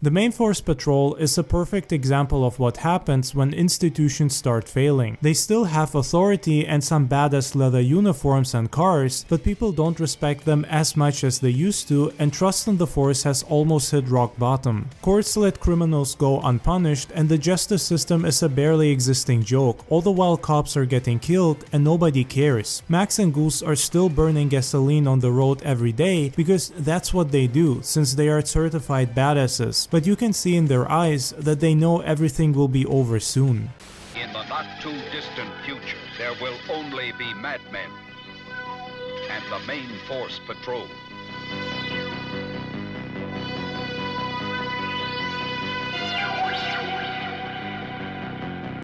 The main force patrol is a perfect example of what happens when institutions start failing. They still have authority and some badass leather uniforms and cars, but people don't respect them as much as they used to, and trust in the force has almost hit rock bottom. Courts let criminals go unpunished, and the justice system is a barely existing joke, all the while cops are getting killed and nobody cares. Max and Goose are still burning gasoline on the road every day because that's what they do, since they are certified badasses. But you can see in their eyes that they know everything will be over soon. In the not too distant future, there will only be madmen and the main force patrol.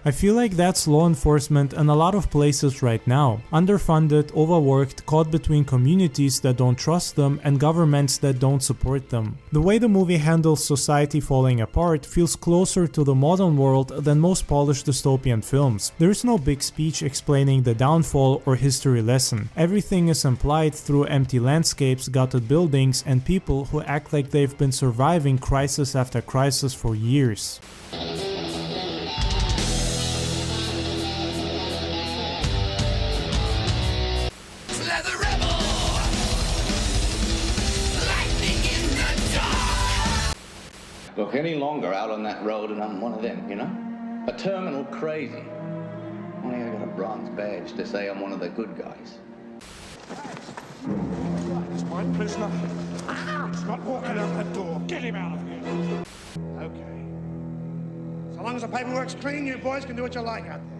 I feel like that's law enforcement in a lot of places right now. Underfunded, overworked, caught between communities that don't trust them and governments that don't support them. The way the movie handles society falling apart feels closer to the modern world than most polished dystopian films. There is no big speech explaining the downfall or history lesson. Everything is implied through empty landscapes, gutted buildings, and people who act like they've been surviving crisis after crisis for years. Look any longer out on that road and I'm one of them, you know? A terminal crazy. Only I got a bronze badge to say I'm one of the good guys. It's my prisoner. He's not walking out that door. Get him out of here. Okay. So long as the paperwork's clean, you boys can do what you like out there.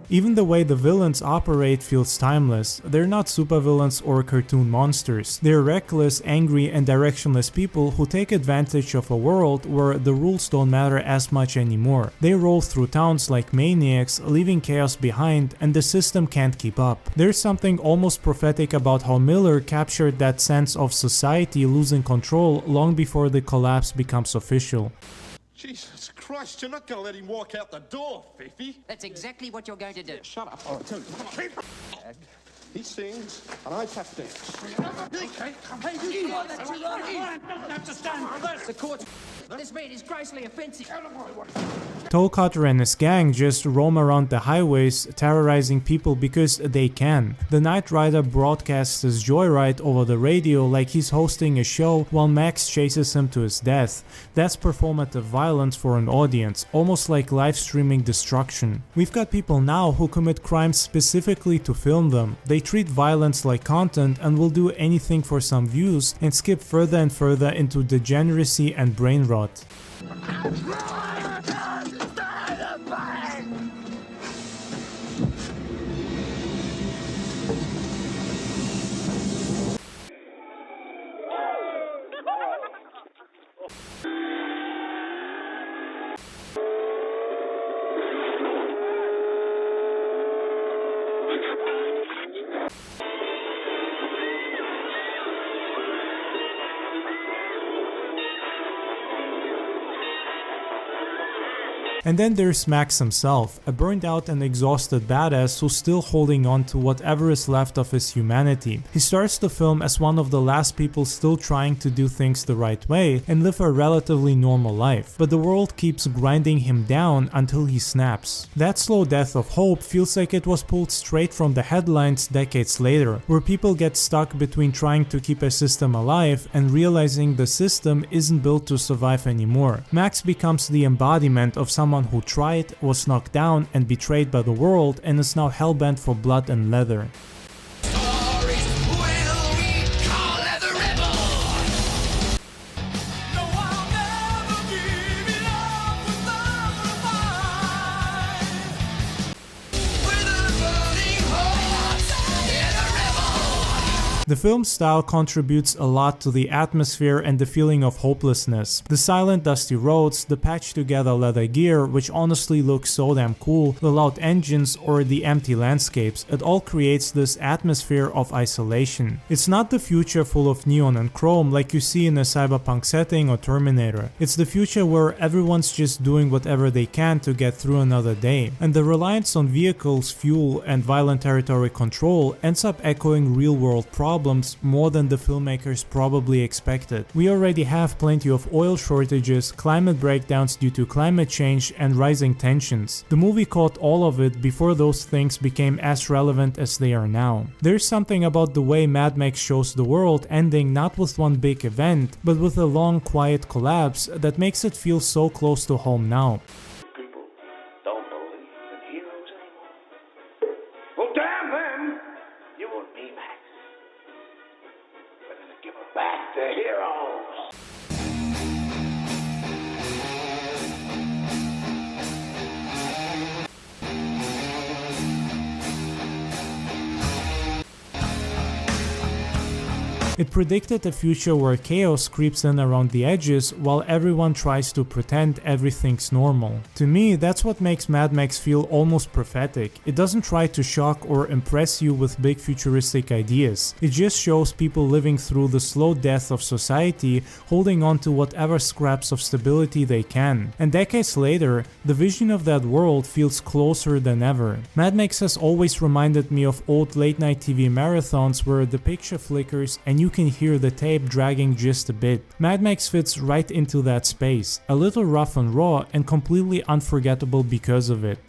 Even the way the villains operate feels timeless. They're not supervillains or cartoon monsters. They're reckless, angry, and directionless people who take advantage of a world where the rules don't matter as much anymore. They roll through towns like maniacs, leaving chaos behind, and the system can't keep up. There's something almost prophetic about how Miller captured that sense of society losing control long before the collapse becomes official. Jesus Christ, you're not going to let him walk out the door, Fifi. That's exactly what you're going to do. Shut up. I'll tell you. Keep He sings and I tap dance. Okay, The court. This man is grossly offensive. Toecutter and his gang just roam around the highways, terrorizing people because they can. The Knight Rider broadcasts his joyride over the radio like he's hosting a show while Max chases him to his death. That's performative violence for an audience, almost like live streaming destruction. We've got people now who commit crimes specifically to film them. They treat violence like content and will do anything for some views and skip further and further into degeneracy and brain rot. And then there's Max himself, a burned out and exhausted badass who's still holding on to whatever is left of his humanity. He starts the film as one of the last people still trying to do things the right way and live a relatively normal life, but the world keeps grinding him down until he snaps. That slow death of hope feels like it was pulled straight from the headlines decades later, where people get stuck between trying to keep a system alive and realizing the system isn't built to survive anymore. Max becomes the embodiment of someone who tried, was knocked down and betrayed by the world, and is now hellbent for blood and leather. The film's style contributes a lot to the atmosphere and the feeling of hopelessness. The silent dusty roads, the patched together leather gear, which honestly looks so damn cool, the loud engines or the empty landscapes, it all creates this atmosphere of isolation. It's not the future full of neon and chrome like you see in a cyberpunk setting or Terminator. It's the future where everyone's just doing whatever they can to get through another day. And the reliance on vehicles, fuel, and violent territory control ends up echoing real-world problems problems more than the filmmakers probably expected. We already have plenty of oil shortages, climate breakdowns due to climate change, and rising tensions. The movie caught all of it before those things became as relevant as they are now. There's something about the way Mad Max shows the world ending not with one big event, but with a long, quiet collapse that makes it feel so close to home now. People don't believe in heroes anymore. Well, damn them! You and me, Max. We're gonna give it back to heroes. It predicted a future where chaos creeps in around the edges while everyone tries to pretend everything's normal. To me, that's what makes Mad Max feel almost prophetic. It doesn't try to shock or impress you with big futuristic ideas. It just shows people living through the slow death of society, holding on to whatever scraps of stability they can. And decades later, the vision of that world feels closer than ever. Mad Max has always reminded me of old late-night TV marathons where the picture flickers and you can hear the tape dragging just a bit. Mad Max fits right into that space, a little rough and raw and completely unforgettable because of it.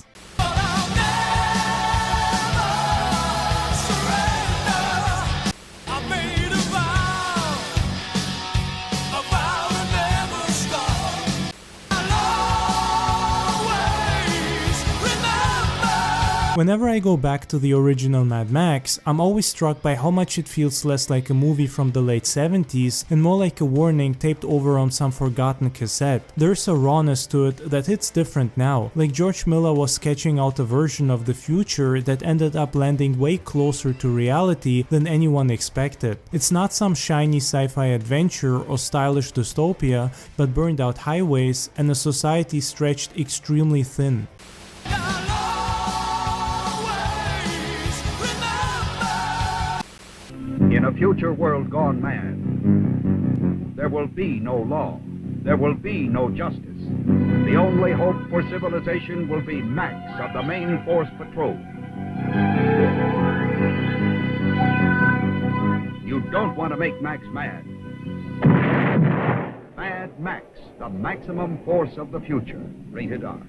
Whenever I go back to the original Mad Max, I'm always struck by how much it feels less like a movie from the late 70s and more like a warning taped over on some forgotten cassette. There's a rawness to it that hits different now, like George Miller was sketching out a version of the future that ended up landing way closer to reality than anyone expected. It's not some shiny sci-fi adventure or stylish dystopia, but burned out highways and a society stretched extremely thin. In a future world gone mad, there will be no law. There will be no justice. The only hope for civilization will be Max of the Main Force Patrol. You don't want to make Max mad. Mad Max, the maximum force of the future. Rated R.